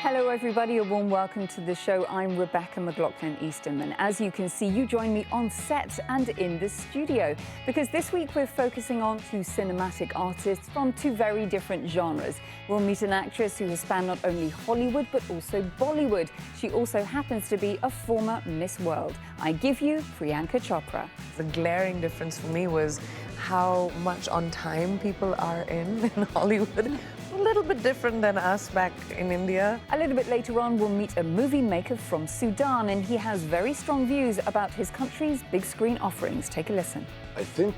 Hello everybody, a warm welcome to the show. I'm Rebecca McLaughlin-Eastham, and as you can see, you join me on set and in the studio, because this week we're focusing on two cinematic artists from two very different genres. We'll meet an actress who has spanned not only Hollywood but also Bollywood. She also happens to be a former Miss World. I give you Priyanka Chopra. The glaring difference for me was how much on time people are in Hollywood. A little bit different than us back in India. A little bit later on, we'll meet a movie maker from Sudan, and he has very strong views about his country's big screen offerings. Take a listen. I think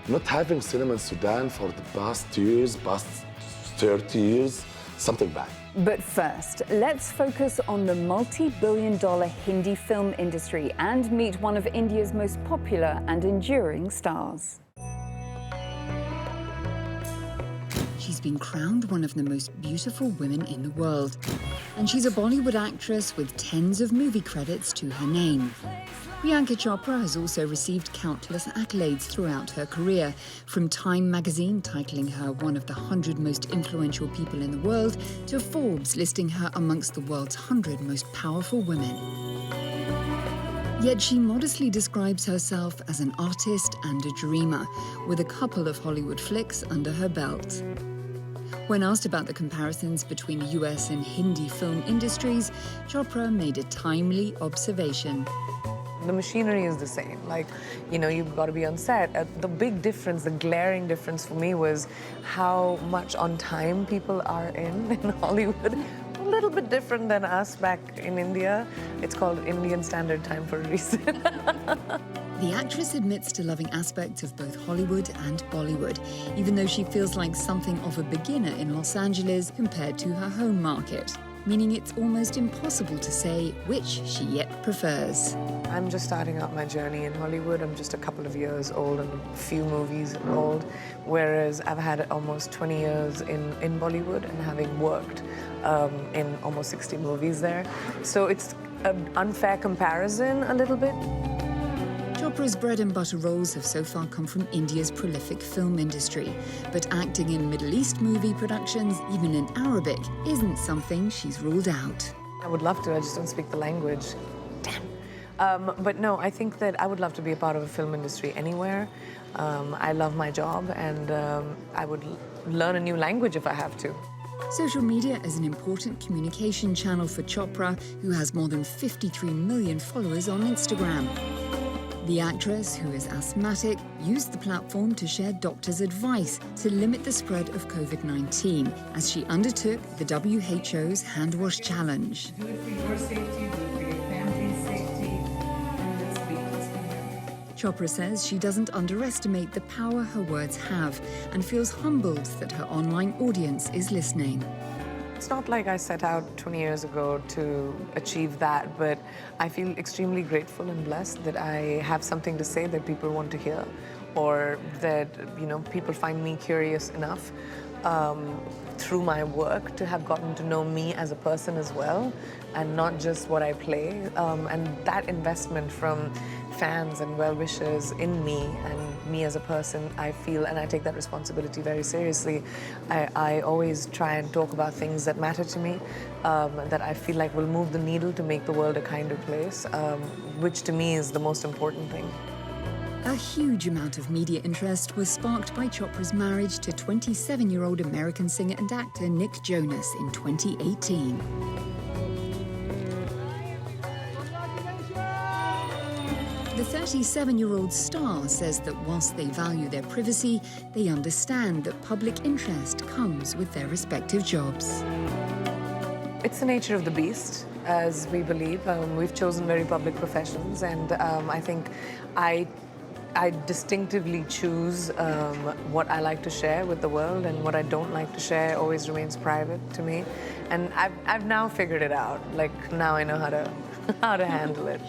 not having cinema in Sudan for the past 30 years, something bad. But first, let's focus on the multi-billion-dollar Hindi film industry and meet one of India's most popular and enduring stars. She's been crowned one of the most beautiful women in the world. And she's a Bollywood actress with tens of movie credits to her name. Priyanka Chopra has also received countless accolades throughout her career, from Time magazine titling her one of the 100 most influential people in the world, to Forbes listing her amongst the world's 100 most powerful women. Yet she modestly describes herself as an artist and a dreamer, with a couple of Hollywood flicks under her belt. When asked about the comparisons between US and Hindi film industries, Chopra made a timely observation. The machinery is the same. Like, you know, you've got to be on set. The big difference, the glaring difference for me was how much on time people are in Hollywood. A little bit different than us back in India. It's called Indian Standard Time for a reason. The actress admits to loving aspects of both Hollywood and Bollywood, even though she feels like something of a beginner in Los Angeles compared to her home market, meaning it's almost impossible to say which she yet prefers. I'm just starting out my journey in Hollywood. I'm just a couple of years old and a few movies old, whereas I've had almost 20 years in Bollywood and having worked in almost 60 movies there. So it's an unfair comparison a little bit. Chopra's bread and butter roles have so far come from India's prolific film industry, but acting in Middle East movie productions, even in Arabic, isn't something she's ruled out. I would love to, I just don't speak the language. Damn. But no, I think that I would love to be a part of a film industry anywhere. I love my job, and I would learn a new language if I have to. Social media is an important communication channel for Chopra, who has more than 53 million followers on Instagram. The actress, who is asthmatic, used the platform to share doctors' advice to limit the spread of COVID-19 as she undertook the WHO's hand wash challenge. Do it for your safety, do it for your family's safety, and let's be together. Chopra says she doesn't underestimate the power her words have and feels humbled that her online audience is listening. It's not like I set out 20 years ago to achieve that, but I feel extremely grateful and blessed that I have something to say that people want to hear, or that, you know, people find me curious enough through my work to have gotten to know me as a person as well, and not just what I play. And that investment from fans and well-wishers in me and me as a person, I feel, and I take that responsibility very seriously. I always try and talk about things that matter to me, that I feel like will move the needle to make the world a kinder place, which to me is the most important thing. A huge amount of media interest was sparked by Chopra's marriage to 27-year-old American singer and actor Nick Jonas in 2018. The 37-year-old star says that whilst they value their privacy, they understand that public interest comes with their respective jobs. It's the nature of the beast, as we believe. We've chosen very public professions, and I think I distinctively choose what I like to share with the world, and what I don't like to share always remains private to me. And I've now figured it out. Like, now I know how to handle it.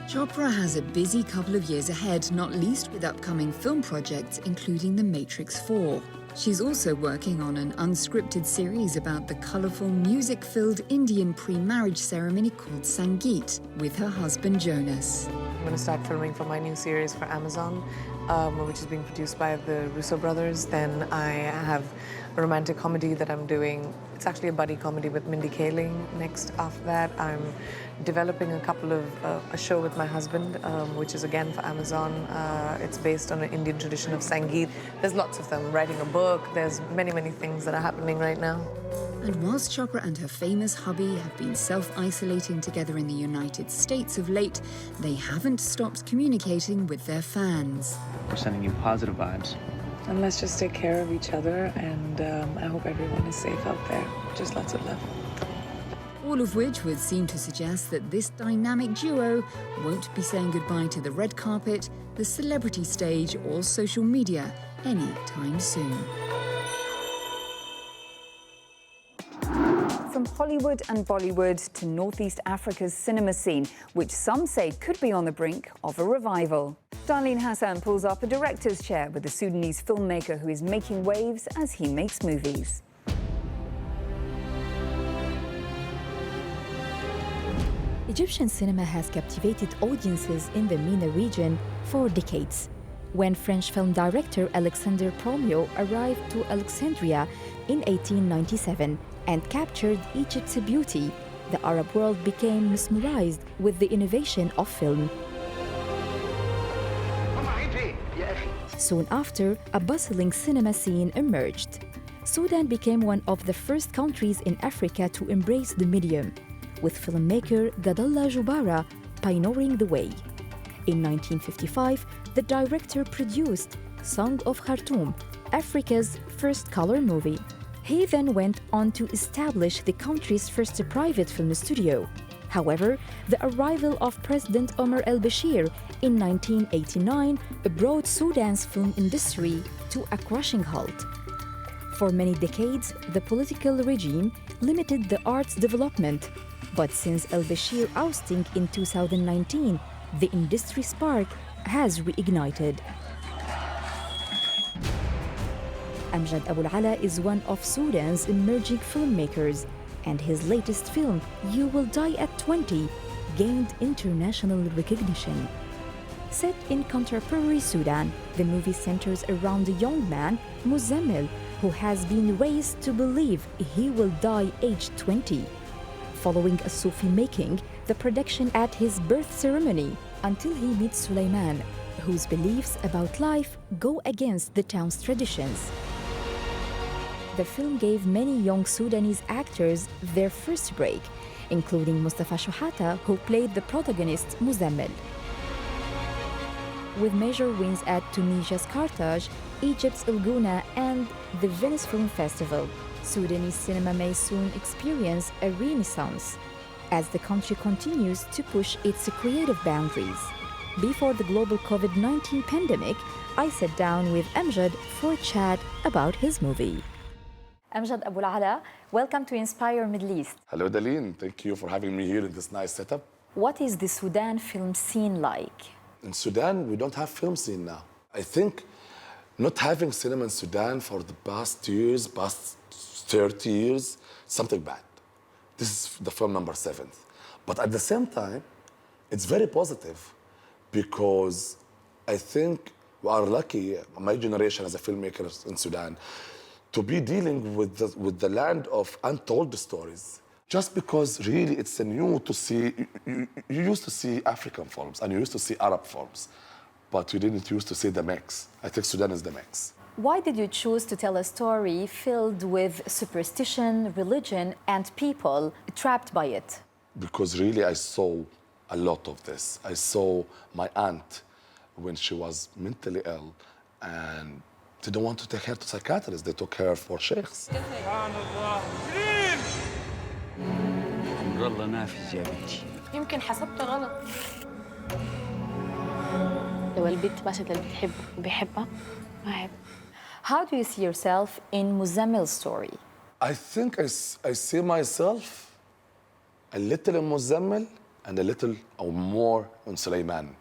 Chopra has a busy couple of years ahead, not least with upcoming film projects, including The Matrix 4. She's also working on an unscripted series about the colourful, music-filled Indian pre-marriage ceremony called Sangeet with her husband Jonas. I'm going to start filming for my new series for Amazon, which is being produced by the Russo brothers. Then I have romantic comedy that I'm doing. It's actually a buddy comedy with Mindy Kaling. Next after that, I'm developing a show with my husband, which is again for Amazon. It's based on an Indian tradition of Sangeet. There's lots of them. Writing a book. There's many, many things that are happening right now. And whilst Chopra and her famous hubby have been self-isolating together in the United States of late, they haven't stopped communicating with their fans. We're sending you positive vibes. And let's just take care of each other, and I hope everyone is safe out there. Just lots of love. All of which would seem to suggest that this dynamic duo won't be saying goodbye to the red carpet, the celebrity stage, or social media anytime soon. From Hollywood and Bollywood to Northeast Africa's cinema scene, which some say could be on the brink of a revival. Darlene Hassan pulls up a director's chair with the Sudanese filmmaker who is making waves as he makes movies. Egyptian cinema has captivated audiences in the MENA region for decades. When French film director Alexandre Pommiot arrived to Alexandria in 1897 and captured Egypt's beauty, the Arab world became mesmerized with the innovation of film. Soon after, a bustling cinema scene emerged. Sudan became one of the first countries in Africa to embrace the medium, with filmmaker Gadallah Jubara pioneering the way. In 1955, the director produced Song of Khartoum, Africa's first color movie. He then went on to establish the country's first private film studio. However, the arrival of President Omar al-Bashir in 1989 brought Sudan's film industry to a crushing halt. For many decades, the political regime limited the arts development, but since al-Bashir ousting in 2019, the industry spark has reignited. Amjad Abulala is one of Sudan's emerging filmmakers, and his latest film, You Will Die at 20, gained international recognition. Set in contemporary Sudan, the movie centers around a young man, Muzammil, who has been raised to believe he will die aged 20. Following a Sufi making, the production at his birth ceremony, until he meets Suleiman, whose beliefs about life go against the town's traditions. The film gave many young Sudanese actors their first break, including Mustafa Shuhata, who played the protagonist Muzammil. With major wins at Tunisia's Carthage, Egypt's El Gouna, and the Venice Film Festival, Sudanese cinema may soon experience a renaissance as the country continues to push its creative boundaries. Before the global COVID-19 pandemic, I sat down with Amjad for a chat about his movie. Amjad Abulala, welcome to Inspire Middle East. Hello, Darlene. Thank you for having me here in this nice setup. What is the Sudan film scene like? In Sudan, we don't have film scene now. I think not having cinema in Sudan for the past years, past 30 years, something bad. This is the film number 7. But at the same time, it's very positive because I think we are lucky, my generation as a filmmaker in Sudan, to be dealing with the land of untold stories. Just because really it's a new to see, you used to see African films and you used to see Arab films, but you didn't used to see the mix. I think Sudan is the mix. Why did you choose to tell a story filled with superstition, religion, and people trapped by it? Because really I saw a lot of this. I saw my aunt when she was mentally ill and they don't want to take her to psychiatrists. They took her for sheikhs. والله نافذ يا بنتي. يمكن حسبت غلط. لو البنت بس اللي بتحبه بيحبها ما هي. How do you see yourself in Muzammil's story? I think I see myself a little in Muzammil and a little or more in Suleiman.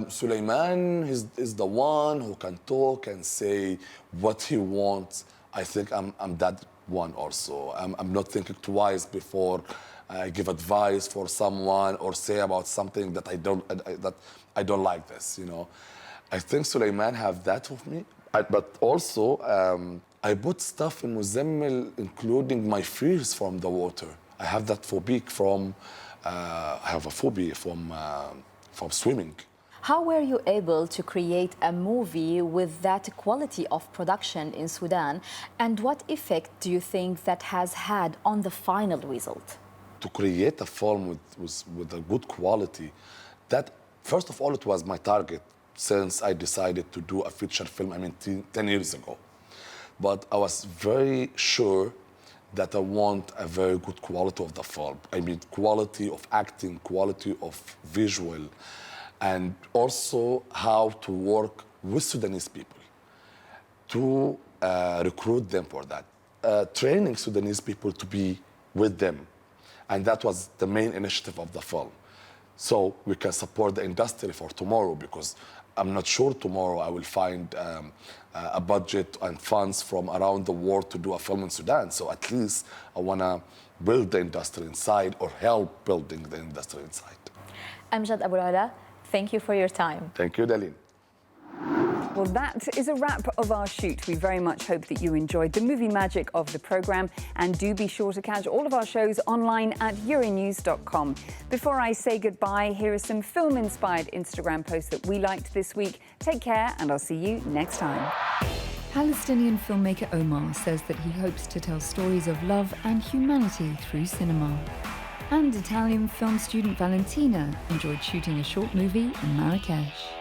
Suleiman is the one who can talk and say what he wants. I think I'm that one also. I'm not thinking twice before I give advice for someone or say about something that I don't like this, you know. I think Suleiman have that with me, but also I put stuff in Muzammil, including my fears from the water. I have that phobia from, from swimming. How were you able to create a movie with that quality of production in Sudan? And what effect do you think that has had on the final result? To create a film with a good quality, that, first of all, it was my target since I decided to do a feature film, 10 years ago. But I was very sure that I want a very good quality of the film. Quality of acting, quality of visual, and also how to work with Sudanese people to recruit them for that. Training Sudanese people to be with them. And that was the main initiative of the film. So we can support the industry for tomorrow, because I'm not sure tomorrow I will find a budget and funds from around the world to do a film in Sudan. So at least I want to build the industry inside, or help building the industry inside. Amjad Abu Ala, thank you for your time. Thank you, Dalene. Well, that is a wrap of our shoot. We very much hope that you enjoyed the movie magic of the programme, and do be sure to catch all of our shows online at euronews.com. Before I say goodbye, here are some film-inspired Instagram posts that we liked this week. Take care, and I'll see you next time. Palestinian filmmaker Omar says that he hopes to tell stories of love and humanity through cinema. And Italian film student Valentina enjoyed shooting a short movie in Marrakesh.